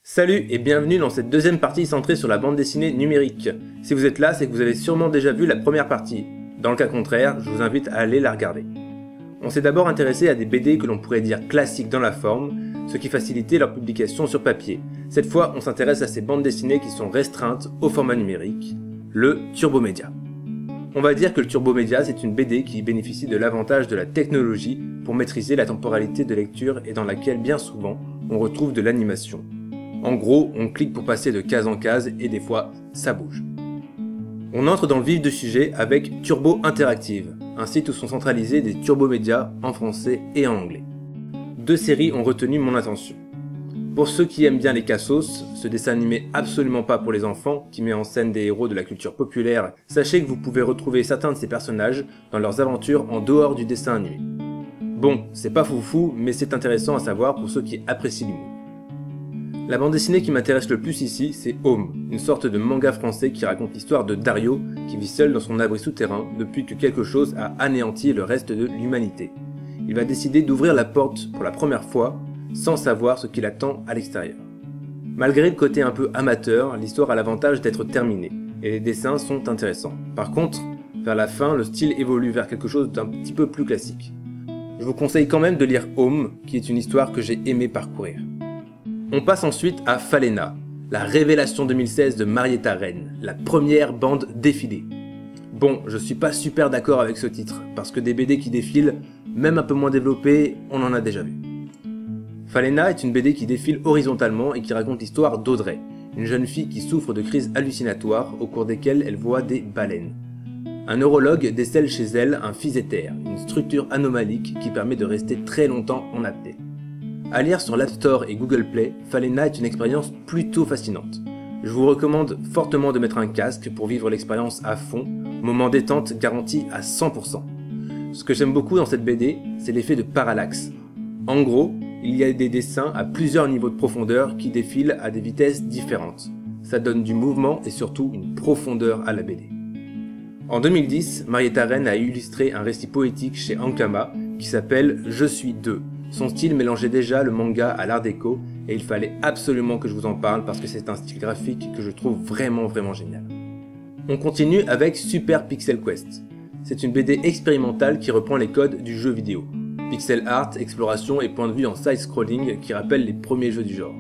Salut et bienvenue dans cette deuxième partie centrée sur la bande dessinée numérique. Si vous êtes là, c'est que vous avez sûrement déjà vu la première partie. Dans le cas contraire, je vous invite à aller la regarder. On s'est d'abord intéressé à des BD que l'on pourrait dire classiques dans la forme, ce qui facilitait leur publication sur papier. Cette fois, on s'intéresse à ces bandes dessinées qui sont restreintes au format numérique, le Turbomédia. On va dire que le Turbomédia, c'est une BD qui bénéficie de l'avantage de la technologie pour maîtriser la temporalité de lecture et dans laquelle, bien souvent, on retrouve de l'animation. En gros, on clique pour passer de case en case et des fois, ça bouge. On entre dans le vif du sujet avec Turbo Interactive, un site où sont centralisés des turbomédias en français et en anglais. Deux séries ont retenu mon attention. Pour ceux qui aiment bien les cassos, ce dessin animé absolument pas pour les enfants, qui met en scène des héros de la culture populaire, sachez que vous pouvez retrouver certains de ces personnages dans leurs aventures en dehors du dessin animé. Bon, c'est pas foufou, mais c'est intéressant à savoir pour ceux qui apprécient l'humour. La bande dessinée qui m'intéresse le plus ici, c'est Home, une sorte de manga français qui raconte l'histoire de Dario, qui vit seul dans son abri souterrain depuis que quelque chose a anéanti le reste de l'humanité. Il va décider d'ouvrir la porte pour la première fois, sans savoir ce qui l'attend à l'extérieur. Malgré le côté un peu amateur, l'histoire a l'avantage d'être terminée, et les dessins sont intéressants. Par contre, vers la fin, le style évolue vers quelque chose d'un petit peu plus classique. Je vous conseille quand même de lire Home, qui est une histoire que j'ai aimé parcourir. On passe ensuite à Falena, la révélation 2016 de Marietta Renn, la première bande défilée. Bon, je suis pas super d'accord avec ce titre, parce que des BD qui défilent, même un peu moins développés, on en a déjà vu. Falena est une BD qui défile horizontalement et qui raconte l'histoire d'Audrey, une jeune fille qui souffre de crises hallucinatoires au cours desquelles elle voit des baleines. Un neurologue décèle chez elle un physétère, une structure anomalique qui permet de rester très longtemps en apnée. À lire sur l'App Store et Google Play, Falena est une expérience plutôt fascinante. Je vous recommande fortement de mettre un casque pour vivre l'expérience à fond, moment détente garanti à 100%. Ce que j'aime beaucoup dans cette BD, c'est l'effet de parallaxe. En gros, il y a des dessins à plusieurs niveaux de profondeur qui défilent à des vitesses différentes. Ça donne du mouvement et surtout une profondeur à la BD. En 2010, Marietta Renn a illustré un récit poétique chez Ankama qui s'appelle « Je suis deux ». Son style mélangeait déjà le manga à l'art déco et il fallait absolument que je vous en parle parce que c'est un style graphique que je trouve vraiment génial. On continue avec Super Pixel Quest. C'est une BD expérimentale qui reprend les codes du jeu vidéo. Pixel art, exploration et point de vue en side-scrolling qui rappellent les premiers jeux du genre.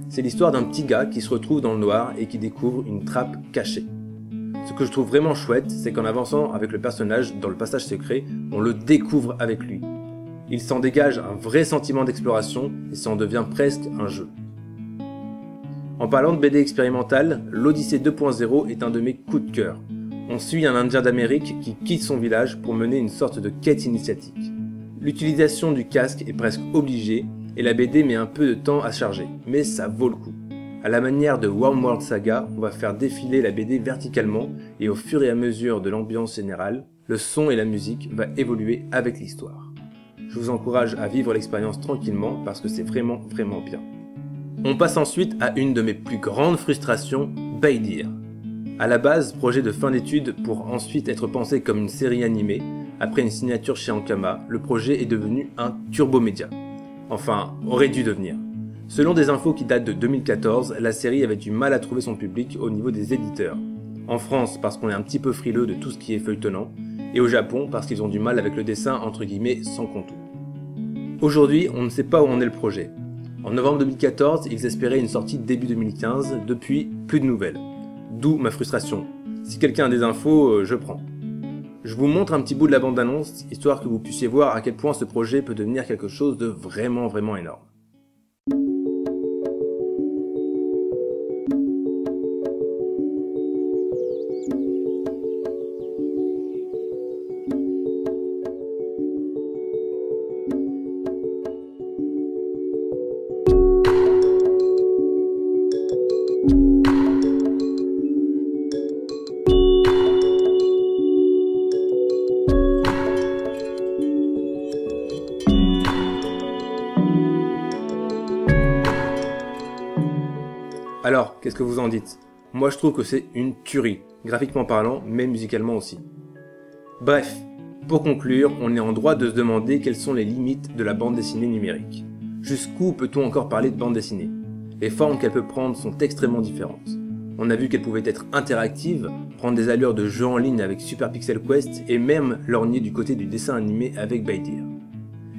C'est l'histoire d'un petit gars qui se retrouve dans le noir et qui découvre une trappe cachée. Ce que je trouve vraiment chouette, c'est qu'en avançant avec le personnage dans le passage secret, on le découvre avec lui. Il s'en dégage un vrai sentiment d'exploration et ça en devient presque un jeu. En parlant de BD expérimentale, l'Odyssée 2.0 est un de mes coups de cœur. On suit un Indien d'Amérique qui quitte son village pour mener une sorte de quête initiatique. L'utilisation du casque est presque obligée et la BD met un peu de temps à charger, mais ça vaut le coup. À la manière de Wormworld Saga, on va faire défiler la BD verticalement et au fur et à mesure de l'ambiance générale, le son et la musique vont évoluer avec l'histoire. Je vous encourage à vivre l'expérience tranquillement parce que c'est vraiment bien. On passe ensuite à une de mes plus grandes frustrations, Baydir. À la base, projet de fin d'études pour ensuite être pensé comme une série animée, après une signature chez Ankama, le projet est devenu un turbomédia. Enfin, aurait dû devenir. Selon des infos qui datent de 2014, la série avait du mal à trouver son public au niveau des éditeurs. En France, parce qu'on est un petit peu frileux de tout ce qui est feuilletonnant, et au Japon parce qu'ils ont du mal avec le dessin entre guillemets sans contour. Aujourd'hui, on ne sait pas où en est le projet. En novembre 2014, ils espéraient une sortie début 2015, depuis, plus de nouvelles. D'où ma frustration. Si quelqu'un a des infos, je prends. Je vous montre un petit bout de la bande-annonce, histoire que vous puissiez voir à quel point ce projet peut devenir quelque chose de vraiment énorme. Alors, qu'est-ce que vous en dites? Moi je trouve que c'est une tuerie, graphiquement parlant, mais musicalement aussi. Bref, pour conclure, on est en droit de se demander quelles sont les limites de la bande dessinée numérique. Jusqu'où peut-on encore parler de bande dessinée? Les formes qu'elle peut prendre sont extrêmement différentes. On a vu qu'elle pouvait être interactive, prendre des allures de jeu en ligne avec Super Pixel Quest et même lorgner du côté du dessin animé avec By Deer.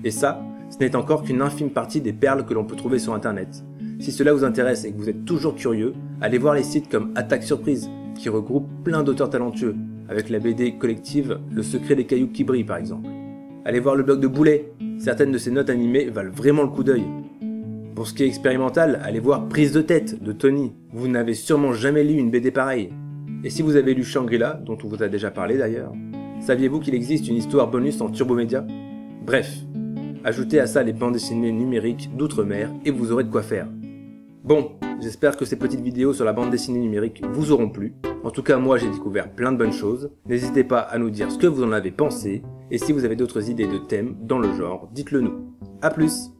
Et ça, ce n'est encore qu'une infime partie des perles que l'on peut trouver sur internet. Si cela vous intéresse et que vous êtes toujours curieux, allez voir les sites comme Attaque Surprise, qui regroupe plein d'auteurs talentueux, avec la BD collective Le Secret des Cailloux qui brillent par exemple. Allez voir le blog de Boulet, certaines de ses notes animées valent vraiment le coup d'œil. Pour ce qui est expérimental, allez voir Prise de tête de Tony, vous n'avez sûrement jamais lu une BD pareille. Et si vous avez lu Shangri-La, dont on vous a déjà parlé d'ailleurs, saviez-vous qu'il existe une histoire bonus en Turbomédia? Bref, ajoutez à ça les bandes dessinées numériques d'outre-mer et vous aurez de quoi faire. Bon, j'espère que ces petites vidéos sur la bande dessinée numérique vous auront plu. En tout cas, moi j'ai découvert plein de bonnes choses. N'hésitez pas à nous dire ce que vous en avez pensé, et si vous avez d'autres idées de thèmes dans le genre, dites-le nous. A plus!